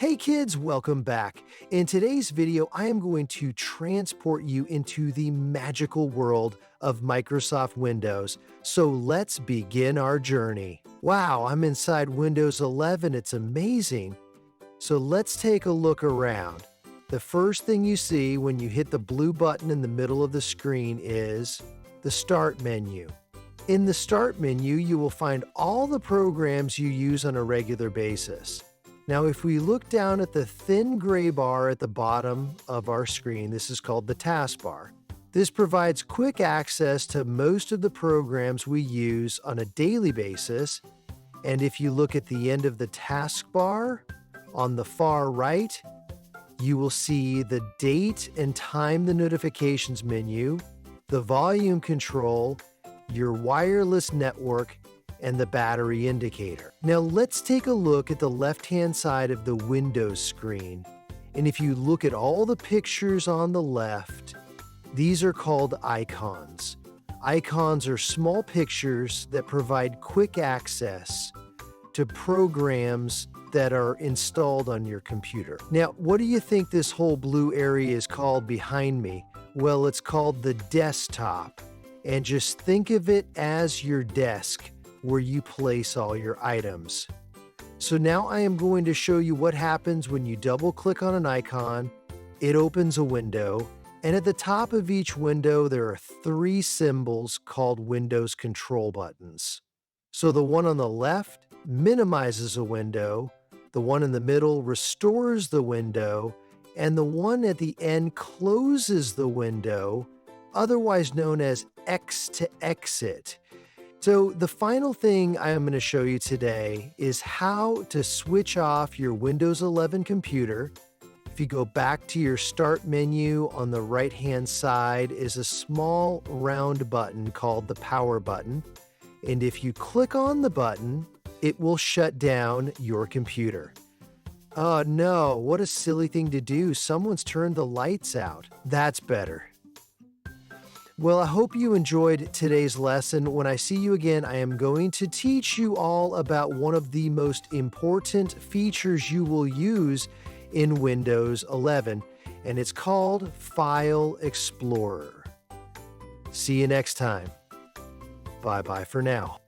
Hey kids, welcome back. In today's video, I am going to transport you into the magical world of Microsoft Windows. So let's begin our journey. Wow, I'm inside Windows 11. It's amazing. So let's take a look around. The first thing you see when you hit the blue button in the middle of the screen is the Start menu. In the Start menu, you will find all the programs you use on a regular basis. Now, if we look down at the thin gray bar at the bottom of our screen, this is called the Taskbar. This provides quick access to most of the programs we use on a daily basis. And if you look at the end of the taskbar on the far right, you will see the date and time the notifications menu, the volume control, your wireless network, and the battery indicator. Now let's take a look at the left-hand side of the Windows screen. And if you look at all the pictures on the left, these are called icons. Icons are small pictures that provide quick access to programs that are installed on your computer. Now, what do you think this whole blue area is called behind me? Well, it's called the desktop. And just think of it as your desk, where you place all your items. So now I am going to show you what happens when you double click on an icon. It opens a window, and at the top of each window there are three symbols called Windows control buttons. So the one on the left minimizes a window, the one in the middle restores the window, and the one at the end closes the window, otherwise known as X to exit. So the final thing I am going to show you today is how to switch off your Windows 11 computer. If you go back to your Start menu, on the right-hand side is a small round button called the Power button. And if you click on the button, it will shut down your computer. Oh no, what a silly thing to do. Someone's turned the lights out. That's better. Well, I hope you enjoyed today's lesson. When I see you again, I am going to teach you all about one of the most important features you will use in Windows 11, and it's called File Explorer. See you next time. Bye-bye for now.